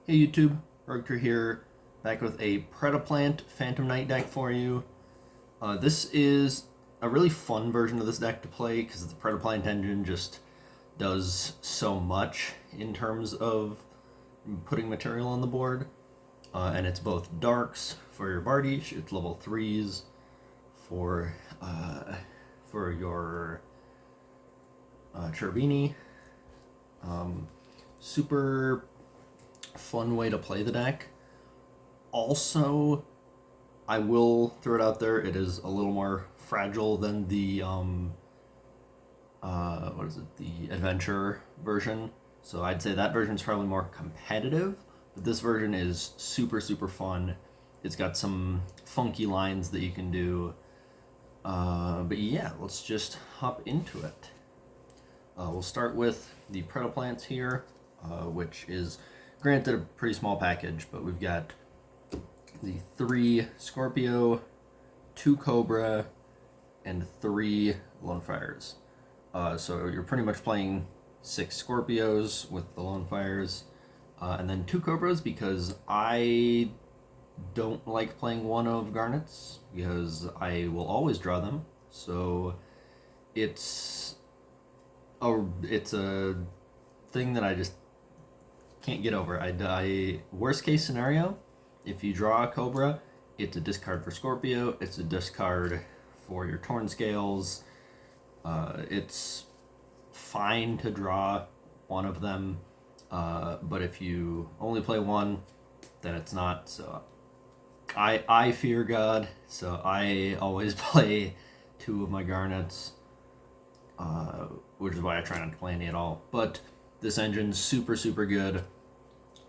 Hey YouTube, Rugter here, back with a Predaplant Phantom Knight deck for you. This is a really fun version of this deck to play because the Predaplant engine just does so much in terms of putting material on the board. And it's both darks for your Vardish, it's level 3s for, for your Chervini. Super fun way to play the deck. Also, I will throw it out there, it is a little more fragile than the the adventure version. So I'd say that version is probably more competitive, but this version is super fun. It's got some funky lines that you can do. But yeah, let's just hop into it. We'll start with the Predaplants here, which is granted a pretty small package, but we've got the 3 Scorpio, 2 Cobra, and 3 Lone Fires. So you're pretty much playing 6 Scorpios with the Lone Fires, and then 2 Cobras because I don't like playing one of Garnets because I will always draw them. So it's a thing that I just can't get over. Worst case scenario, if you draw a Cobra, it's a discard for Scorpio, it's a discard for your Torn Scales. It's fine to draw one of them, but if you only play one, then it's not. So I fear God, so I always play 2 of my Garnets, which is why I try not to play any at all. But this engine's super good.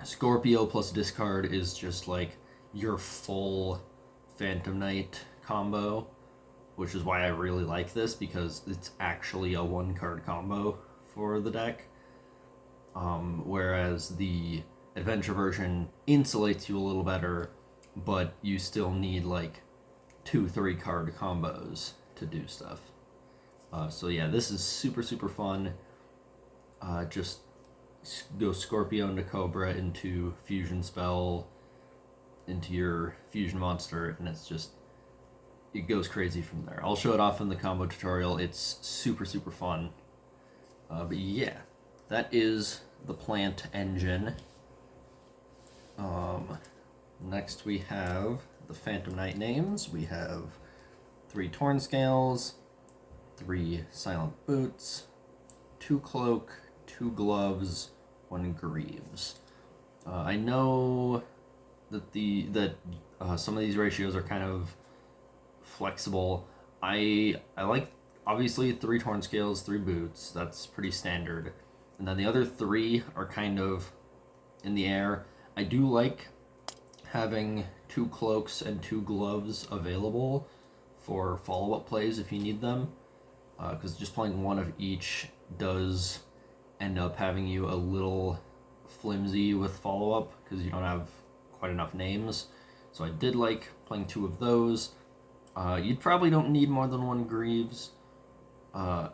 Scorpio plus discard is just like your full Phantom Knight combo, which is why I really like this because it's actually a 1-card combo for the deck. Whereas the adventure version insulates you a little better, but you still need like 2-3 card combos to do stuff. So yeah, this is super fun. Just go Scorpio into Cobra into Fusion Spell into your Fusion Monster, and it goes crazy from there. I'll show it off in the combo tutorial. It's super fun. But yeah, that is the plant engine. Next we have the Phantom Knight names. We have 3 Torn Scales, 3 Silent Boots, 2 Cloak, 2 Gloves, 1 Greaves. I know that some of these ratios are kind of flexible. I like, obviously, 3 Torn Scales, 3 Boots. That's pretty standard. And then the other 3 are kind of in the air. I do like having 2 Cloaks and 2 Gloves available for follow-up plays if you need them, because just playing one of each does end up having you a little flimsy with follow-up because you don't have quite enough names. So I did like playing 2 of those. You probably don't need more than 1 Greaves.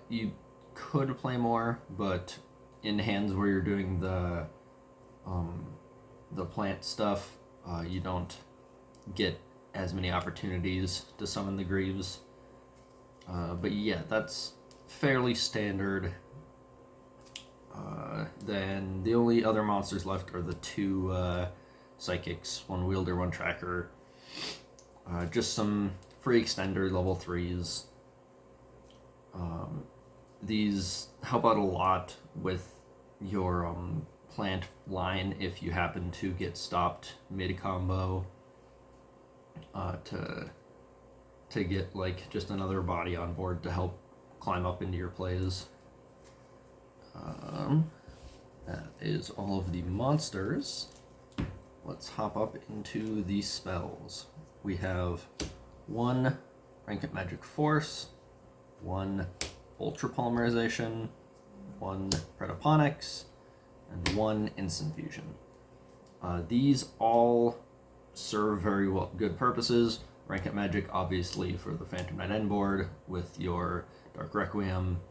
You could play more, but in hands where you're doing the plant stuff, you don't get as many opportunities to summon the Greaves. But yeah, that's fairly standard. Then the only other monsters left are the 2 Psychics, 1 Wielder, 1 Tracker. Just some free extender level 3s. These help out a lot with your plant line if you happen to get stopped mid-combo, to get like just another body on board to help climb up into your plays. That is all of the monsters. Let's hop up into the spells. We have 1 Ranked Magic Force, 1 Ultra Polymerization, 1 Predaponics, and 1 Instant Fusion. These all serve very good purposes. Ranked Magic, obviously, for the Phantom Knight end board with your Dark Requiem.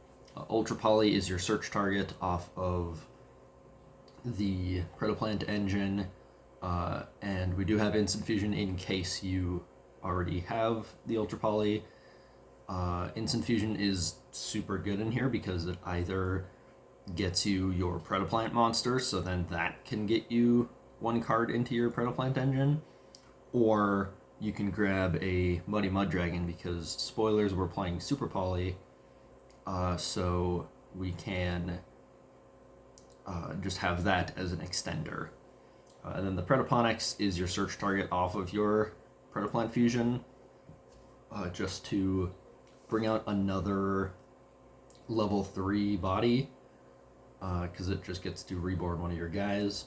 Ultra Poly is your search target off of the Predaplant engine And we do have Instant Fusion in case you already have the Ultra Poly. Instant Fusion is super good in here because it either gets you your Predaplant monster, so then that can get you one card into your Predaplant engine, or you can grab a Muddy Mud Dragon because, spoilers, we're playing Super Poly, so we can just have that as an extender. And then the Predaplant is your search target off of your Predaplant Fusion, just to bring out another level 3 body, because it just gets to reborn one of your guys.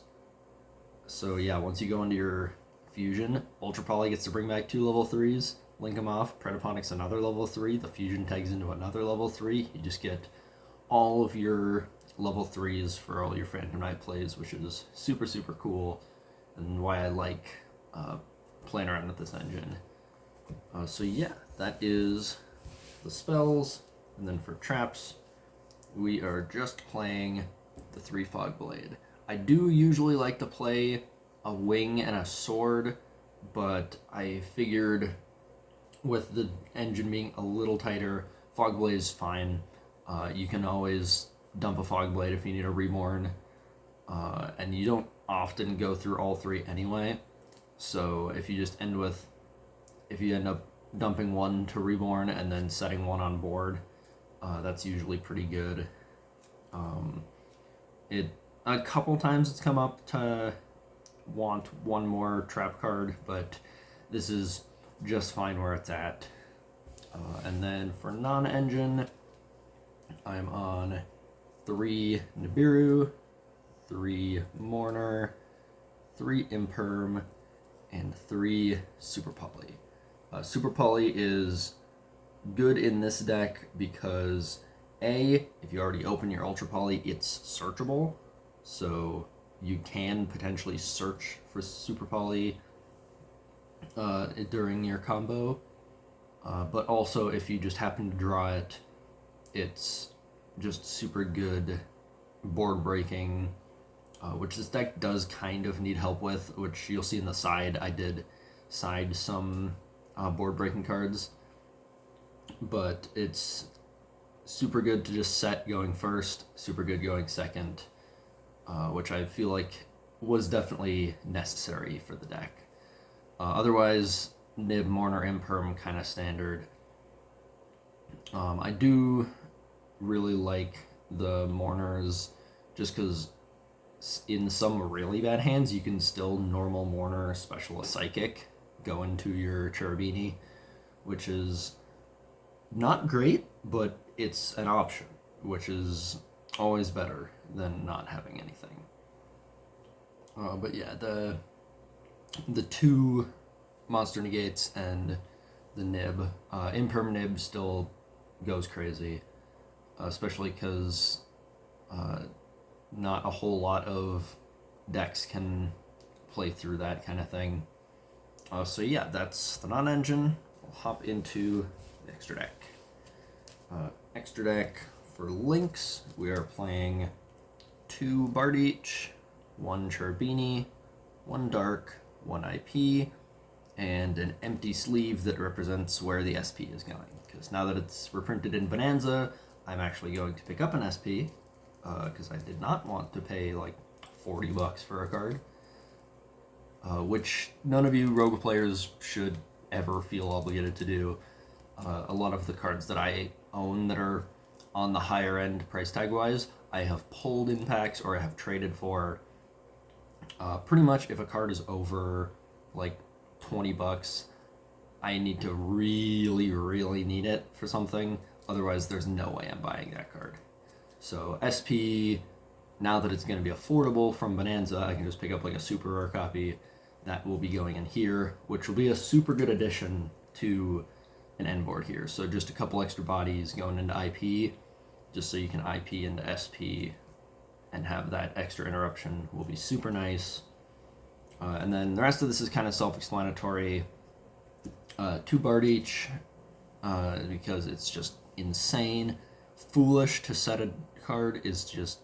So yeah, once you go into your Fusion, Ultra Poly gets to bring back 2 level 3s, link them off, Predaponic's another level 3, the Fusion tags into another level 3, you just get all of your level 3s for all your Phantom Knight plays, which is super, super cool, and why I like playing around with this engine. So yeah, that is the spells, and then for traps, we are just playing the 3 Fog Blade. I do usually like to play a wing and a sword, but I figured with the engine being a little tighter, Fog Blade is fine. You can always dump a Fog Blade if you need a reborn, and you don't often go through all 3 anyway, so if you end up dumping one to reborn and then setting one on board, that's usually pretty good. A couple times it's come up to want one more trap card, but this is just fine where it's at. And then for non-engine, I'm on 3 Nibiru, 3 Mourner, 3 Imperm, and 3 Super Poly. Super Poly is good in this deck because A, if you already open your Ultra Poly, it's searchable, so you can potentially search for Super Poly during your combo, but also if you just happen to draw it, it's just super good board breaking, which this deck does kind of need help with, which you'll see in the side. I did side some board breaking cards, but it's super good to just set going first, super good going second, which I feel like was definitely necessary for the deck. Otherwise, Nib, Mourner, Imperm, kind of standard. I do really like the Mourners just because in some really bad hands you can still normal Mourner special a Psychic, go into your Cherubini, which is not great, but it's an option, which is always better than not having anything. But yeah, the 2 monster negates and the Nib, Imperm Nib still goes crazy, especially because not a whole lot of decks can play through that kind of thing. So yeah, that's the non-engine. We'll hop into the extra deck. Extra deck for links, we are playing 2 Bard each, 1 Cherubini, 1 Dark, 1 IP, and an empty sleeve that represents where the SP is going. Because now that it's reprinted in Bonanza, I'm actually going to pick up an SP, because I did not want to pay like $40 for a card, which none of you Rogue players should ever feel obligated to do. A lot of the cards that I own that are on the higher end price tag wise, I have pulled in packs or I have traded for. Pretty much if a card is over like $20, I need to really, really need it for something. Otherwise, there's no way I'm buying that card. So SP, now that it's going to be affordable from Bonanza, I can just pick up like a super rare copy that will be going in here, which will be a super good addition to an end board here. So just a couple extra bodies going into IP, just so you can IP into SP and have that extra interruption will be super nice. And then the rest of this is kind of self-explanatory. 2 Bard each, because it's just insane. Foolish to set a card is just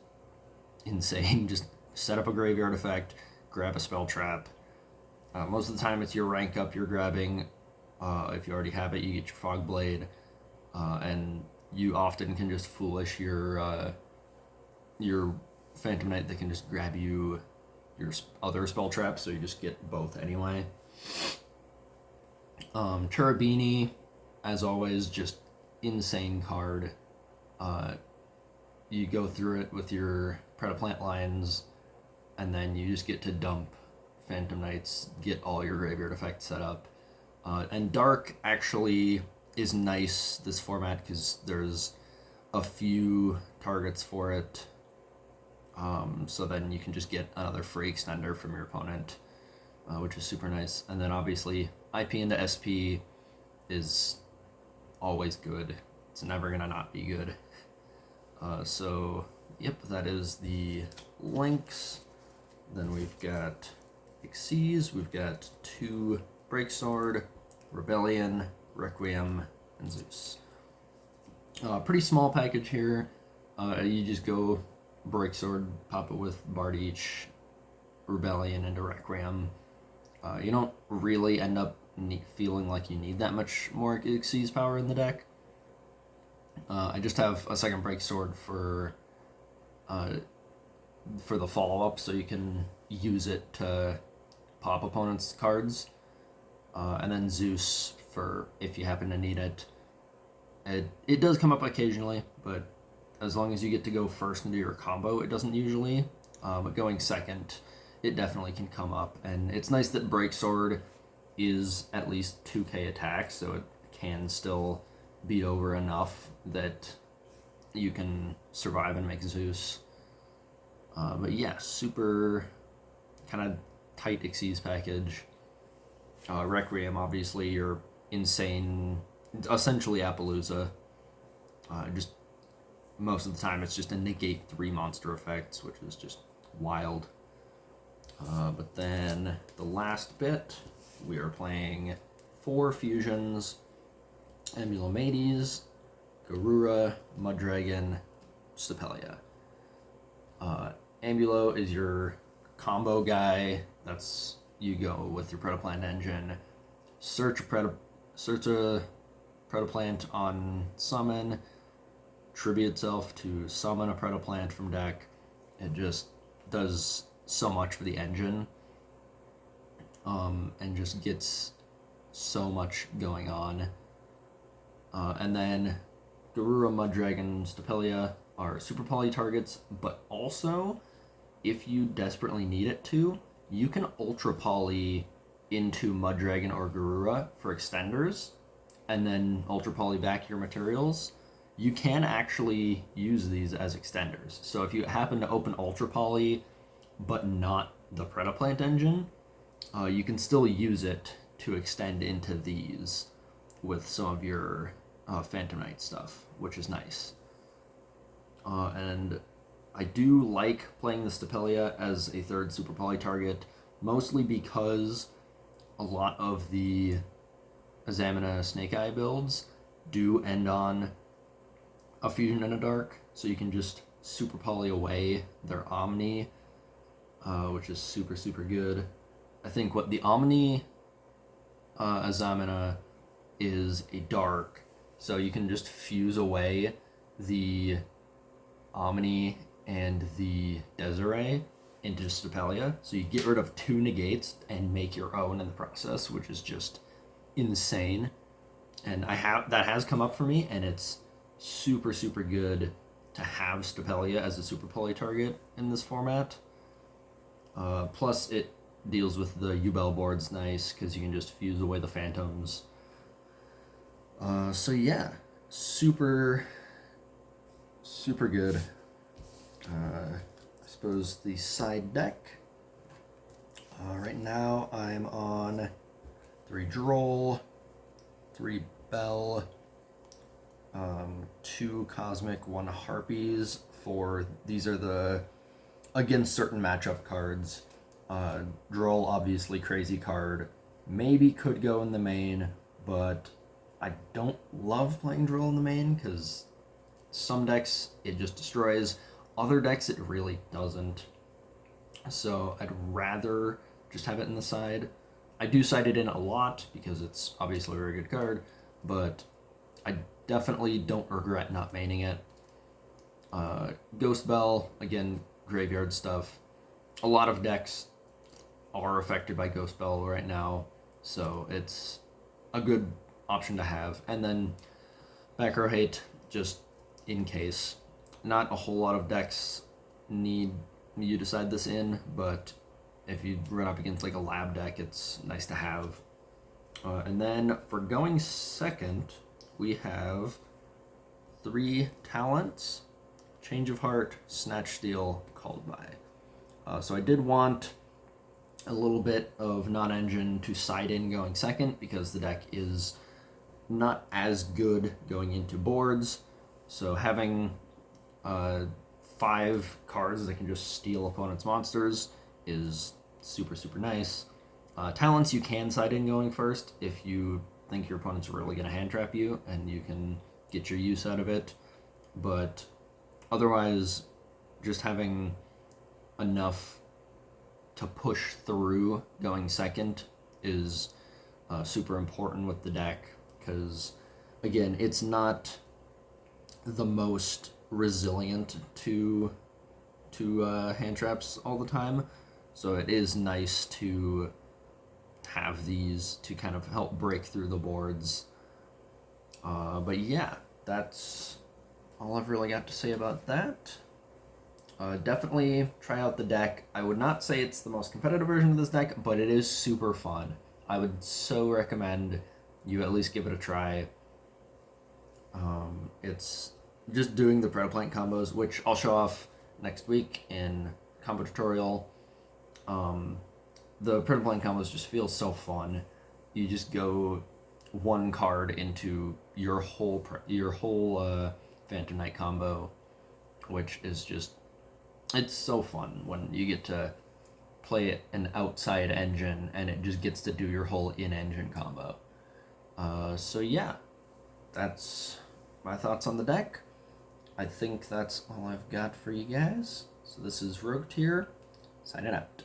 insane. Just set up a graveyard effect, grab a spell trap, Most of the time, it's your rank up you're grabbing. If you already have it, you get your Fog Blade, and you often can just foolish your Phantom Knight that can just grab you your other spell traps, so you just get both anyway. Cherubini, as always, just insane card. You go through it with your Predaplant lines, and then you just get to dump Phantom Knights, get all your graveyard effects set up. And Dark actually is nice this format because there's a few targets for it. So then you can just get another free extender from your opponent, which is super nice. And then obviously IP into SP is always good. It's never gonna not be good. So yep, that is the links. Then we've got Xyz, we've got 2 Breaksword, Rebellion, Requiem, and Zeus. Pretty small package here. You just go Breaksword, pop it with Bard each, Rebellion into Requiem. You don't really end up feeling like you need that much more Xyz power in the deck. I just have a second Breaksword for the follow-up, so you can use it to pop opponents' cards. And then Zeus for if you happen to need it. It does come up occasionally, but as long as you get to go first into your combo, it doesn't usually. But going second, it definitely can come up. And it's nice that Breaksword is at least 2k attack, so it can still beat over enough that you can survive and make Zeus. But yeah, super kind of tight Xyz package. Requiem, obviously, your insane, essentially Appaloosa. Just most of the time, it's just a negate 3 monster effects, which is just wild. But then the last bit, we are playing 4 fusions: Amulomades, Garura, Muddragon, Stapelia. Amulo is your combo guy. That's, you go with your Predaplant engine, search a Predaplant on summon, tribute itself to summon a Predaplant from deck. It just does so much for the engine, and just gets so much going on. And then Garura, Muddragon, Stapelia are super poly targets, but also, if you desperately need it to, you can ultra poly into Muddragon or Garura for extenders, and then ultra poly back your materials. You can actually use these as extenders. So if you happen to open ultra poly, but not the Predaplant engine, you can still use it to extend into these with some of your Phantom Knight stuff, which is nice. And I do like playing the Stapelia as a third super poly target, mostly because a lot of the Azamina Snake Eye builds do end on a fusion and a dark, so you can just super poly away their Omni, which is super, super good. I think what the Omni Azamina is a dark, so you can just fuse away the Omni and the Desiree into Stapelia, so you get rid of 2 negates and make your own in the process, which is just insane. And that has come up for me, and it's super, super good to have Stapelia as a super poly target in this format. Plus, it deals with the Yubel boards nice, because you can just fuse away the phantoms. So yeah, super, super good. I suppose the side deck. Right now I'm on 3 Droll, 3 Bell, 2 Cosmic, 1 Harpies. These are the against certain matchup cards. Droll, obviously crazy card. Maybe could go in the main, but I don't love playing Droll in the main because some decks it just destroys. Other decks it really doesn't. So I'd rather just have it in the side. I do side it in a lot because it's obviously a very good card, but I definitely don't regret not maining it. Ghost Bell, again, graveyard stuff. A lot of decks are affected by Ghost Bell right now, so it's a good option to have. And then Back Row Hate, just in case. Not a whole lot of decks need you to side this in, but if you run up against like a lab deck, it's nice to have. And then for going second, we have 3 talents: Change of Heart, Snatch Steal, Called By. So I did want a little bit of non-engine to side in going second because the deck is not as good going into boards. So having 5 cards that can just steal opponents' monsters is super, super nice. Talents you can side in going first if you think your opponent's really going to hand trap you and you can get your use out of it. But otherwise, just having enough to push through going second is super important with the deck because, again, it's not the most resilient to hand traps all the time, so it is nice to have these to kind of help break through the boards. But yeah, that's all I've really got to say about that. Definitely try out the deck. I would not say it's the most competitive version of this deck, but it is super fun. I would so recommend you at least give it a try. It's just doing the Predaplant combos, which I'll show off next week in combo tutorial. The Predaplant combos just feel so fun. You just go one card into your whole Phantom Knight combo, which is just, it's so fun when you get to play an outside engine and it just gets to do your whole in-engine combo. So yeah, that's my thoughts on the deck. I think that's all I've got for you guys. So this is Rogue Tier, signing out.